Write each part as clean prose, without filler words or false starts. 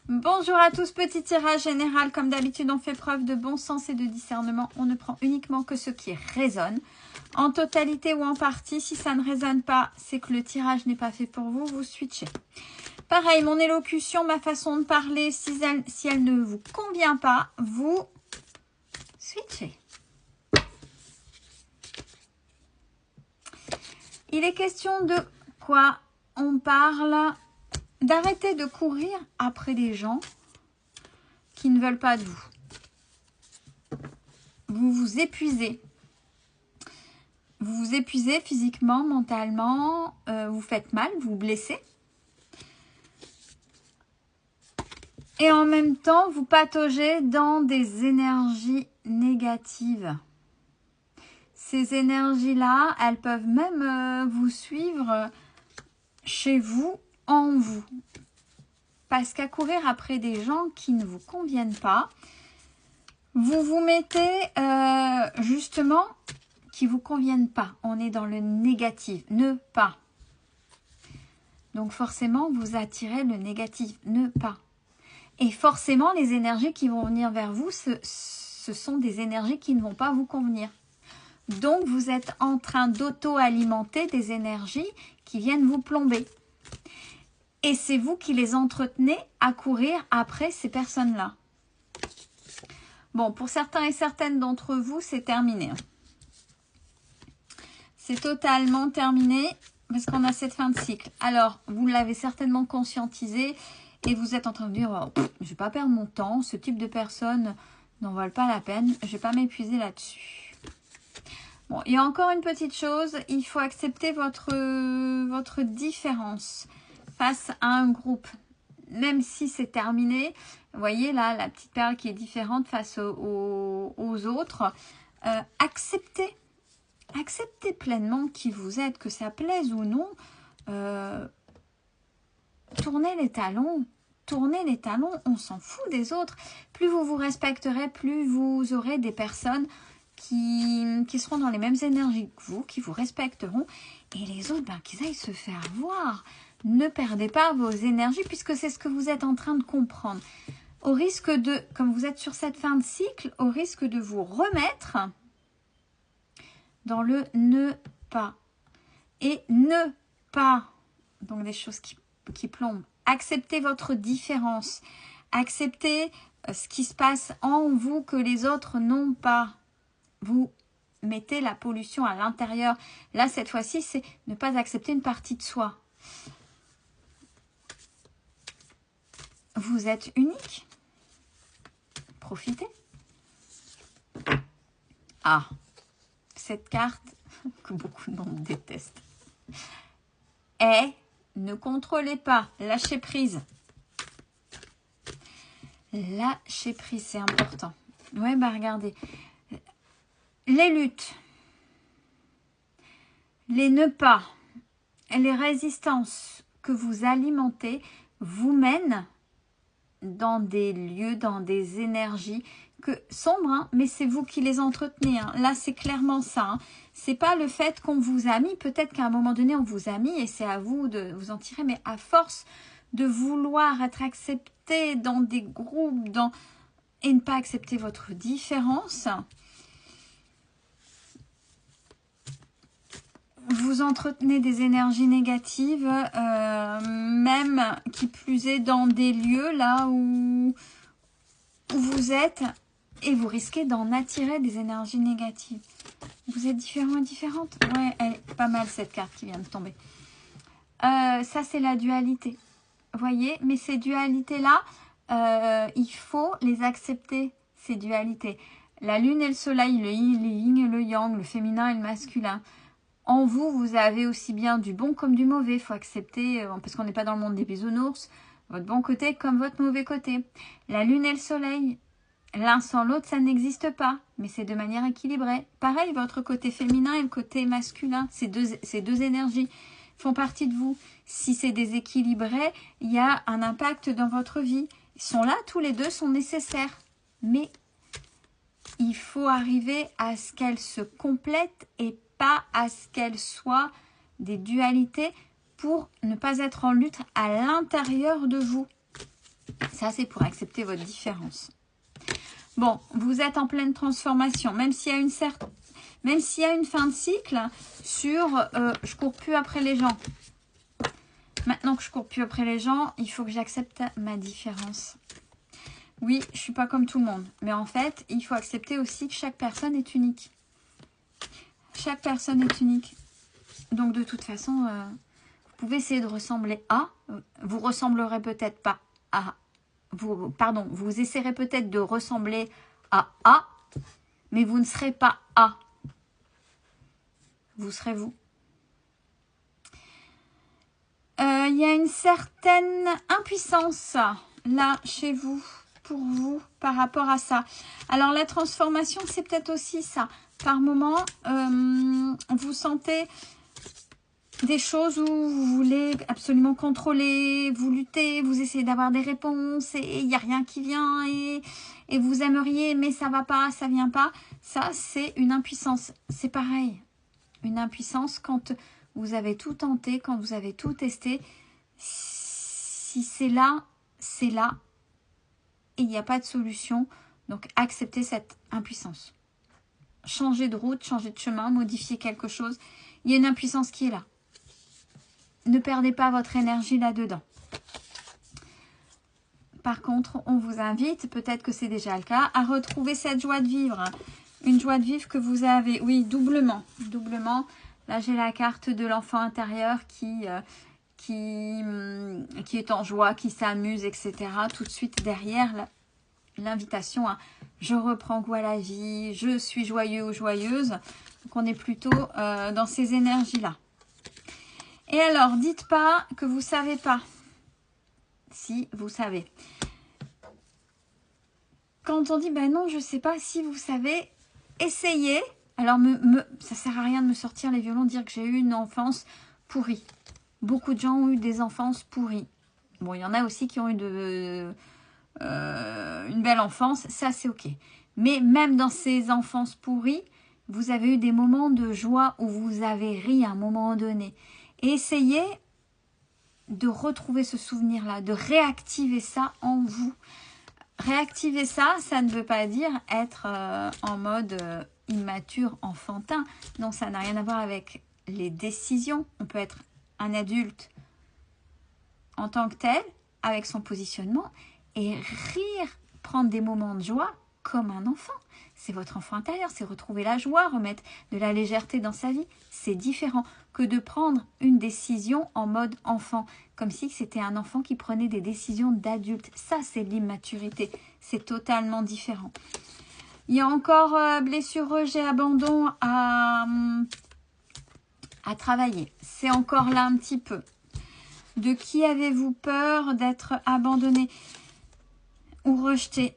Bonjour à tous, petit tirage général. Comme d'habitude, on fait preuve de bon sens et de discernement. On ne prend uniquement que ce qui résonne. En totalité ou en partie, si ça ne résonne pas, c'est que le tirage n'est pas fait pour vous, vous switchez. Pareil, mon élocution, ma façon de parler, si elle ne vous convient pas, vous switchez. Il est question de quoi? On parle d'arrêter de courir après des gens qui ne veulent pas de vous. Vous vous épuisez. Vous vous épuisez physiquement, mentalement, vous faites mal, vous vous blessez. Et en même temps, vous pataugez dans des énergies négatives. Ces énergies-là, elles peuvent même vous suivre chez vous, en vous. Parce qu'à courir après des gens qui ne vous conviennent pas, vous vous mettez justement qui ne vous conviennent pas. On est dans le négatif, ne pas. Donc forcément, vous attirez le négatif, ne pas. Et forcément, les énergies qui vont venir vers vous, ce sont des énergies qui ne vont pas vous convenir. Donc, vous êtes en train d'auto-alimenter des énergies qui viennent vous plomber. Et c'est vous qui les entretenez à courir après ces personnes-là. Bon, pour certains et certaines d'entre vous, c'est terminé. C'est totalement terminé parce qu'on a cette fin de cycle. Alors, vous l'avez certainement conscientisé et vous êtes en train de dire oh, « Je ne vais pas perdre mon temps, ce type de personnes n'en valent pas la peine, je ne vais pas m'épuiser là-dessus. » Bon, il y a encore une petite chose, il faut accepter votre différence face à un groupe. Même si c'est terminé, vous voyez là, la petite perle qui est différente face aux autres. Acceptez pleinement qui vous êtes, que ça plaise ou non. Tournez les talons, on s'en fout des autres. Plus vous vous respecterez, plus vous aurez des personnes qui seront dans les mêmes énergies que vous, qui vous respecteront. Et les autres, qu'ils aillent se faire voir. Ne perdez pas vos énergies puisque c'est ce que vous êtes en train de comprendre. Au risque de, comme vous êtes sur cette fin de cycle, au risque de vous remettre dans le ne pas. Et ne pas, donc des choses qui plombent. Acceptez votre différence. Acceptez ce qui se passe en vous que les autres n'ont pas. Vous mettez la pollution à l'intérieur. Là, cette fois-ci, c'est ne pas accepter une partie de soi. Vous êtes unique. Profitez. Ah, cette carte que beaucoup de monde déteste. Et ne contrôlez pas. Lâchez prise. Lâchez prise, c'est important. Ouais, regardez. Les luttes, les ne pas, les résistances que vous alimentez vous mènent dans des lieux, dans des énergies sombres, hein, mais c'est vous qui les entretenez. Hein. Là, c'est clairement ça. Hein. C'est pas le fait qu'on vous a mis. Peut-être qu'à un moment donné, on vous a mis et c'est à vous de vous en tirer. Mais à force de vouloir être accepté dans des groupes et ne pas accepter votre différence, vous entretenez des énergies négatives, même qui plus est dans des lieux là où vous êtes et vous risquez d'en attirer des énergies négatives. Vous êtes différents et différentes. Ouais, elle est pas mal cette carte qui vient de tomber. Ça, c'est la dualité. Vous voyez, mais ces dualités-là, il faut les accepter, ces dualités. La lune et le soleil, le yin et le yang, le féminin et le masculin. En vous, vous avez aussi bien du bon comme du mauvais. Il faut accepter, parce qu'on n'est pas dans le monde des bisounours, votre bon côté comme votre mauvais côté. La lune et le soleil, l'un sans l'autre, ça n'existe pas, mais c'est de manière équilibrée. Pareil, votre côté féminin et le côté masculin, ces deux énergies font partie de vous. Si c'est déséquilibré, il y a un impact dans votre vie. Ils sont là, tous les deux sont nécessaires. Mais il faut arriver à ce qu'elles se complètent et pas à ce qu'elles soient des dualités pour ne pas être en lutte à l'intérieur de vous. Ça Ça, c'est pour accepter votre différence. Bon, vous êtes en pleine transformation, même s'il y a une fin de cycle sur je cours plus après les gens. Maintenant que je cours plus après les gens, il faut que j'accepte ma différence. Oui, je suis pas comme tout le monde, mais en fait, il faut accepter aussi que chaque personne est unique. Chaque personne est unique. Donc de toute façon, vous pouvez essayer de ressembler à, vous ressemblerez peut-être pas à, vous essaierez peut-être de ressembler à A, mais vous ne serez pas A. Vous serez vous. Il y a une certaine impuissance là chez vous, pour vous, par rapport à ça. Alors la transformation, c'est peut-être aussi ça. Par moment, vous sentez des choses où vous voulez absolument contrôler, vous luttez, vous essayez d'avoir des réponses et il n'y a rien qui vient et vous aimeriez mais ça va pas, ça vient pas. Ça, c'est une impuissance. C'est pareil. Une impuissance quand vous avez tout tenté, quand vous avez tout testé. Si c'est là, c'est là et il n'y a pas de solution. Donc, acceptez cette impuissance. Changez de route, changez de chemin, modifiez quelque chose. Il y a une impuissance qui est là. Ne perdez pas votre énergie là-dedans. Par contre, on vous invite, peut-être que c'est déjà le cas, à retrouver cette joie de vivre. Une joie de vivre que vous avez, oui, doublement. Doublement. Là, j'ai la carte de l'enfant intérieur qui est en joie, qui s'amuse, etc. Tout de suite derrière, l'invitation à « je reprends goût à la vie, je suis joyeux ou joyeuse ». Donc, on est plutôt dans ces énergies-là. Et alors, dites pas que vous savez pas. Si, vous savez. Quand on dit, ben non, je sais pas, si vous savez, essayez. Alors, ça sert à rien de me sortir les violons, dire que j'ai eu une enfance pourrie. Beaucoup de gens ont eu des enfances pourries. Bon, il y en a aussi qui ont eu une belle enfance, ça c'est ok. Mais même dans ces enfances pourries, vous avez eu des moments de joie où vous avez ri à un moment donné. Et essayez de retrouver ce souvenir-là, de réactiver ça en vous. Réactiver ça, ça ne veut pas dire être en mode immature, enfantin. Non, ça n'a rien à voir avec les décisions. On peut être un adulte en tant que tel, avec son positionnement, et rire, prendre des moments de joie comme un enfant. C'est votre enfant intérieur, c'est retrouver la joie, remettre de la légèreté dans sa vie. C'est différent que de prendre une décision en mode enfant, comme si c'était un enfant qui prenait des décisions d'adulte. Ça, c'est l'immaturité. C'est totalement différent. Il y a encore blessure, rejet, abandon à travailler. C'est encore là un petit peu. De qui avez-vous peur d'être abandonné ou rejeté?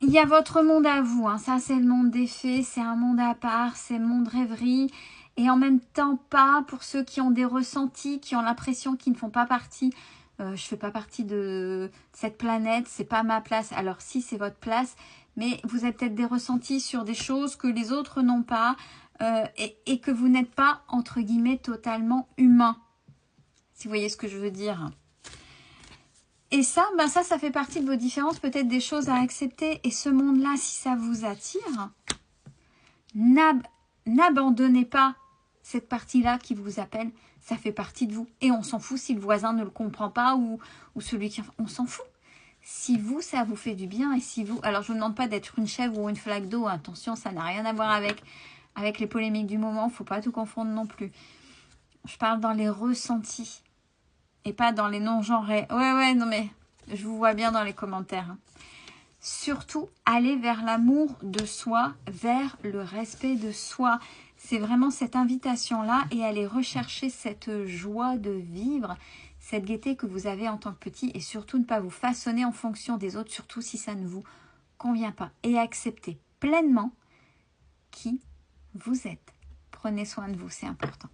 Il y a votre monde à vous, hein. Ça c'est le monde des fées, c'est un monde à part, c'est le monde rêverie. Et en même temps pas pour ceux qui ont des ressentis, qui ont l'impression qu'ils ne font pas partie. Je fais pas partie de cette planète, c'est pas ma place. Alors si, c'est votre place, mais vous avez peut-être des ressentis sur des choses que les autres n'ont pas et que vous n'êtes pas, entre guillemets, totalement humain. Si vous voyez ce que je veux dire. Et ça, ben ça fait partie de vos différences, peut-être des choses à accepter. Et ce monde-là, si ça vous attire, n'abandonnez pas cette partie-là qui vous appelle. Ça fait partie de vous. Et on s'en fout si le voisin ne le comprend pas ou celui qui... On s'en fout. Si vous, ça vous fait du bien et si vous... Alors, je ne vous demande pas d'être une chèvre ou une flaque d'eau. Attention, ça n'a rien à voir avec les polémiques du moment. Il ne faut pas tout confondre non plus. Je parle dans les ressentis. Et pas dans les non-genrés. Ouais, non mais je vous vois bien dans les commentaires. Surtout, allez vers l'amour de soi, vers le respect de soi. C'est vraiment cette invitation-là et aller rechercher cette joie de vivre, cette gaieté que vous avez en tant que petit et surtout ne pas vous façonner en fonction des autres, surtout si ça ne vous convient pas. Et accepter pleinement qui vous êtes. Prenez soin de vous, c'est important.